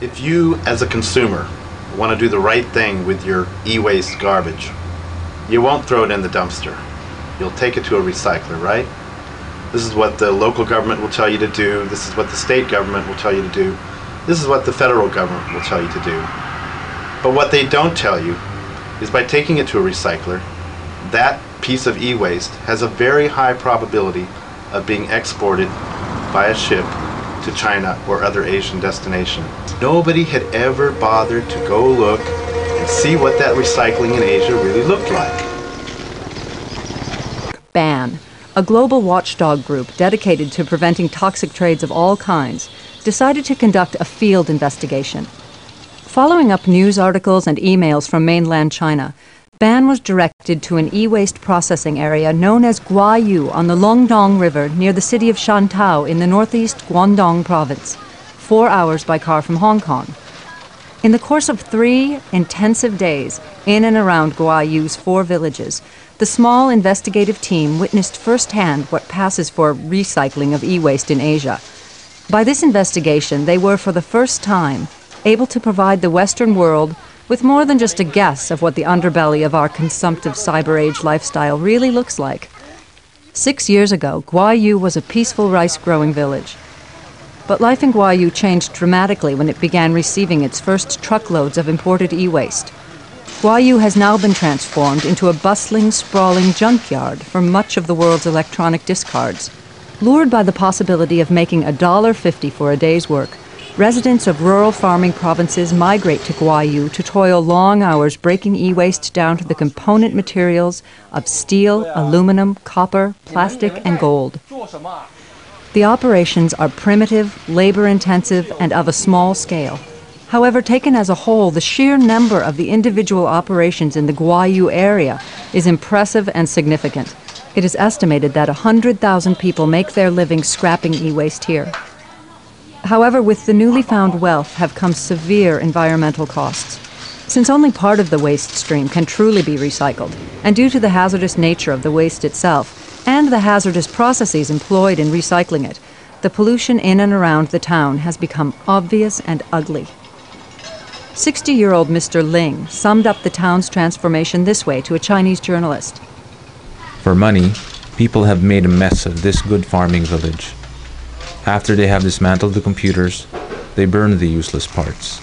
If you, as a consumer, want to do the right thing with your e-waste garbage, you won't throw it in the dumpster. You'll take it to a recycler, right? This is what the local government will tell you to do. This is what the state government will tell you to do. This is what the federal government will tell you to do. But what they don't tell you is by taking it to a recycler, that piece of e-waste has a very high probability of being exported by a ship to China or other Asian destination. Nobody had ever bothered to go look and see what that recycling in Asia really looked like. BAN, a global watchdog group dedicated to preventing toxic trades of all kinds, decided to conduct a field investigation. Following up news articles and emails from mainland China, BAN was directed to an e-waste processing area known as Guayu on the Longdong River near the city of Shantou in the northeast Guangdong province, 4 hours by car from Hong Kong. In the course of 3 intensive days in and around Guayu's 4 villages, the small investigative team witnessed firsthand what passes for recycling of e-waste in Asia. By this investigation, they were for the first time able to provide the Western world with more than just a guess of what the underbelly of our consumptive cyber-age lifestyle really looks like. 6 years ago, Guayu was a peaceful rice-growing village. But life in Guayu changed dramatically when it began receiving its first truckloads of imported e-waste. Guayu has now been transformed into a bustling, sprawling junkyard for much of the world's electronic discards. Lured by the possibility of making $1.50 for a day's work, residents of rural farming provinces migrate to Guayu to toil long hours breaking e-waste down to the component materials of steel, aluminum, copper, plastic, and gold. The operations are primitive, labor-intensive, and of a small scale. However, taken as a whole, the sheer number of the individual operations in the Guayu area is impressive and significant. It is estimated that 100,000 people make their living scrapping e-waste here. However, with the newly found wealth have come severe environmental costs. Since only part of the waste stream can truly be recycled, and due to the hazardous nature of the waste itself, and the hazardous processes employed in recycling it, the pollution in and around the town has become obvious and ugly. 60-year-old Mr. Ling summed up the town's transformation this way to a Chinese journalist. For money, people have made a mess of this good farming village. After they have dismantled the computers, they burn the useless parts.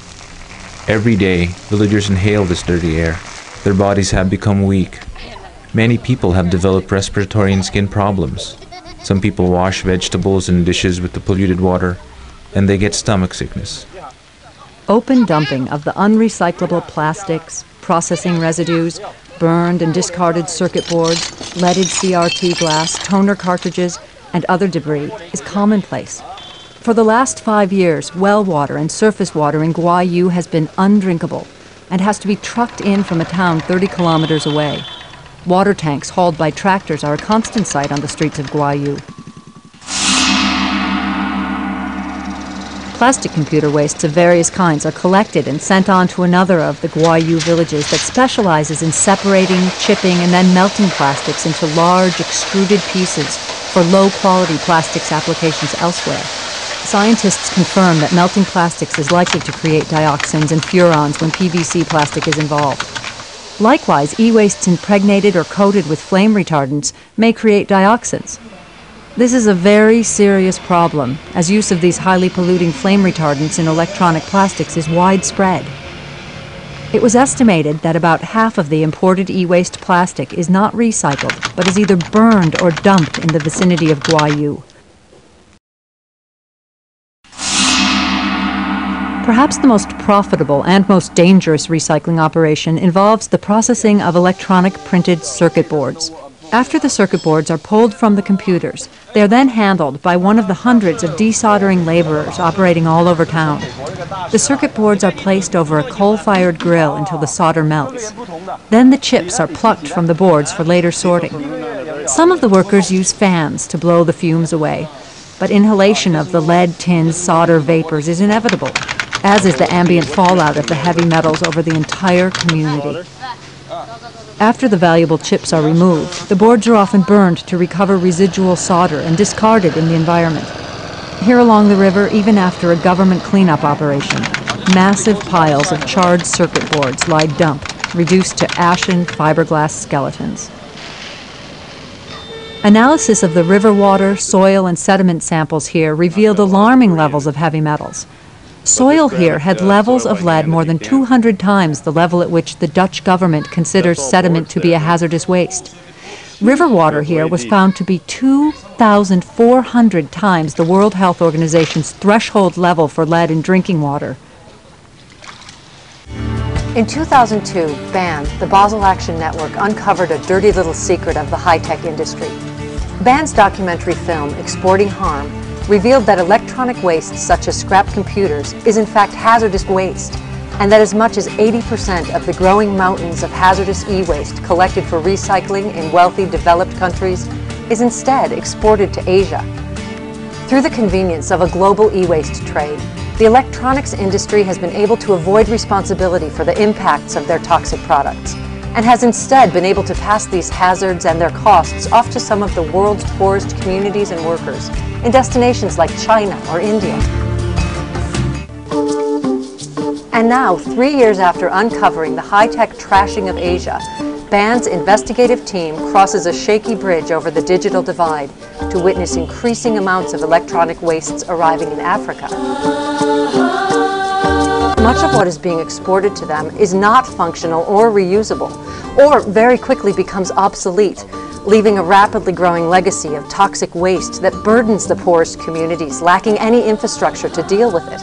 Every day, villagers inhale this dirty air. Their bodies have become weak. Many people have developed respiratory and skin problems. Some people wash vegetables in dishes with the polluted water, and they get stomach sickness. Open dumping of the unrecyclable plastics, processing residues, burned and discarded circuit boards, leaded CRT glass, toner cartridges, and other debris is commonplace. For the last 5 years, well water and surface water in Guayu has been undrinkable and has to be trucked in from a town 30 kilometers away. Water tanks hauled by tractors are a constant sight on the streets of Guayu. Plastic computer wastes of various kinds are collected and sent on to another of the Guayu villages that specializes in separating, chipping, and then melting plastics into large, extruded pieces for low-quality plastics applications elsewhere. Scientists confirm that melting plastics is likely to create dioxins and furans when PVC plastic is involved. Likewise, e-wastes impregnated or coated with flame retardants may create dioxins. This is a very serious problem, as use of these highly polluting flame retardants in electronic plastics is widespread. It was estimated that about half of the imported e-waste plastic is not recycled, but is either burned or dumped in the vicinity of Guayu. Perhaps the most profitable and most dangerous recycling operation involves the processing of electronic printed circuit boards. After the circuit boards are pulled from the computers, they are then handled by one of the hundreds of desoldering laborers operating all over town. The circuit boards are placed over a coal-fired grill until the solder melts. Then the chips are plucked from the boards for later sorting. Some of the workers use fans to blow the fumes away, but inhalation of the lead, tin, solder vapors is inevitable, as is the ambient fallout of the heavy metals over the entire community. After the valuable chips are removed, the boards are often burned to recover residual solder and discarded in the environment. Here along the river, even after a government cleanup operation, Massive piles of charred circuit boards lie dumped, reduced to ashen fiberglass skeletons. Analysis of the river water, soil, and sediment samples here revealed alarming levels of heavy metals. Soil here had levels of lead more than 200 times the level at which the Dutch government considers sediment to be a hazardous waste. River water here was found to be 2,400 times the World Health Organization's threshold level for lead in drinking water. In 2002, BAND, the Basel Action Network, uncovered a dirty little secret of the high-tech industry. BAND's documentary film, Exporting Harm, revealed that electronic waste such as scrap computers is in fact hazardous waste, and that as much as 80% of the growing mountains of hazardous e-waste collected for recycling in wealthy, developed countries is instead exported to Asia. Through the convenience of a global e-waste trade, the electronics industry has been able to avoid responsibility for the impacts of their toxic products, and has instead been able to pass these hazards and their costs off to some of the world's poorest communities and workers in destinations like China or India. And now, 3 years after uncovering the high-tech trashing of Asia, BAND's investigative team crosses a shaky bridge over the digital divide to witness increasing amounts of electronic wastes arriving in Africa. Much of what is being exported to them is not functional or reusable, or very quickly becomes obsolete, leaving a rapidly growing legacy of toxic waste that burdens the poorest communities, lacking any infrastructure to deal with it.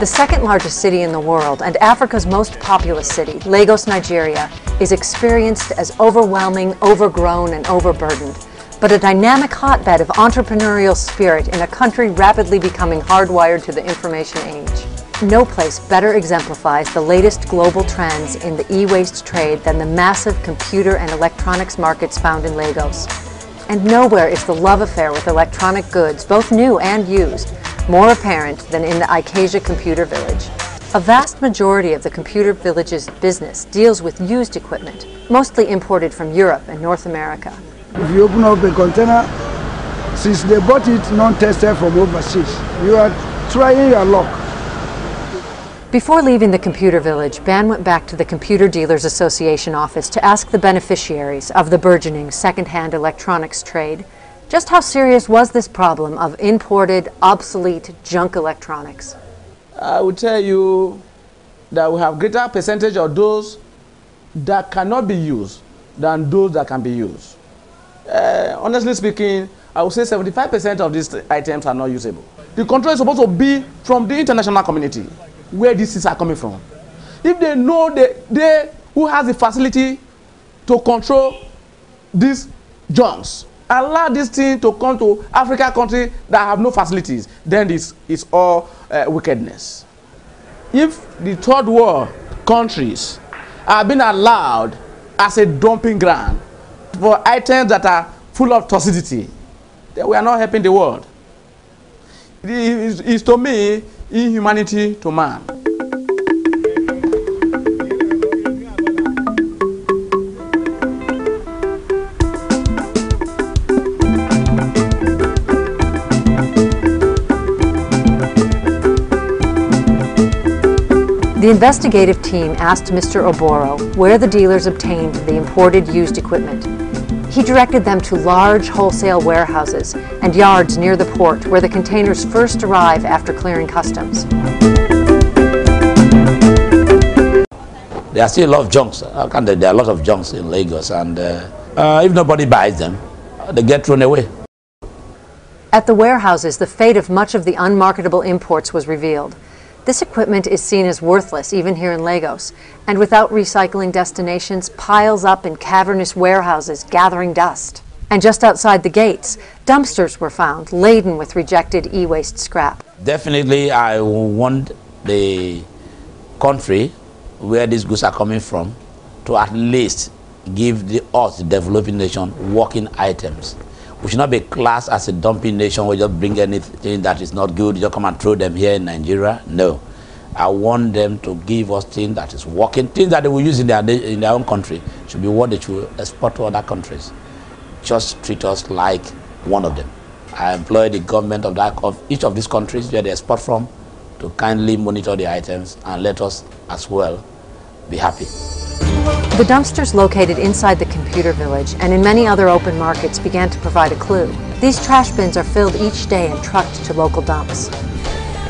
The second largest city in the world and Africa's most populous city, Lagos, Nigeria, is experienced as overwhelming, overgrown, and overburdened, but a dynamic hotbed of entrepreneurial spirit in a country rapidly becoming hardwired to the information age. No place better exemplifies the latest global trends in the e-waste trade than the massive computer and electronics markets found in Lagos. And nowhere is the love affair with electronic goods, both new and used, more apparent than in the Ikeja Computer Village. A vast majority of the Computer Village's business deals with used equipment, mostly imported from Europe and North America. If you open up a container, since they bought it non-tested from overseas, you are trying your luck. Before leaving the Computer Village, BAN went back to the Computer Dealers Association office to ask the beneficiaries of the burgeoning second-hand electronics trade just how serious was this problem of imported, obsolete junk electronics. I would tell you that we have greater percentage of those that cannot be used than those that can be used. Honestly speaking, I would say 75% of these items are not usable. The control is supposed to be from the international community, where these things are coming from. If they know they who has the facility to control these junks, allow this thing to come to African countries that have no facilities, then this is all wickedness. If the third world countries are being allowed as a dumping ground for items that are full of toxicity, then we are not helping the world. It is to me inhumanity to man. The investigative team asked Mr. Oboro where the dealers obtained the imported used equipment. He directed them to large wholesale warehouses and yards near the port where the containers first arrive after clearing customs. There are still a lot of junks. There are a lot of junks in Lagos, and if nobody buys them, they get thrown away. At the warehouses, the fate of much of the unmarketable imports was revealed. This equipment is seen as worthless even here in Lagos, and without recycling destinations, piles up in cavernous warehouses gathering dust. And just outside the gates, dumpsters were found laden with rejected e-waste scrap. Definitely, I want the country where these goods are coming from to at least give us, the developing nation, working items. We should not be classed as a dumping nation where we just bring anything that is not good, just come and throw them here in Nigeria. No. I want them to give us things that is working, things that they will use in their own country should be what they should export to other countries. Just treat us like one of them. I employ the government of each of these countries where they export from to kindly monitor the items and let us as well be happy. The dumpsters located inside the computer village and in many other open markets began to provide a clue. These trash bins are filled each day and trucked to local dumps.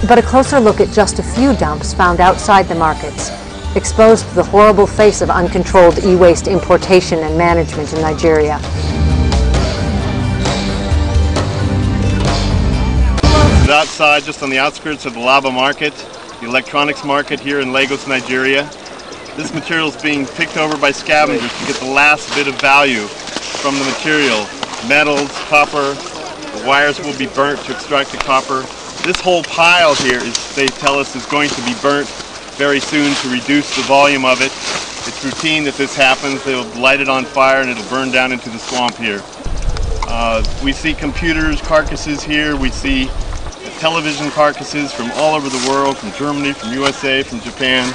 But a closer look at just a few dumps found outside the markets exposed the horrible face of uncontrolled e-waste importation and management in Nigeria. Outside, just on the outskirts of the Laba market, the electronics market here in Lagos, Nigeria. This material is being picked over by scavengers to get the last bit of value from the material. Metals, copper, the wires will be burnt to extract the copper. This whole pile here, they tell us, is going to be burnt very soon to reduce the volume of it. It's routine that this happens. They'll light it on fire and it'll burn down into the swamp here. We see computers, carcasses here. We see television carcasses from all over the world, from Germany, from USA, from Japan.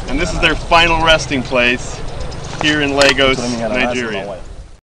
And this is their final resting place here in Lagos, Nigeria.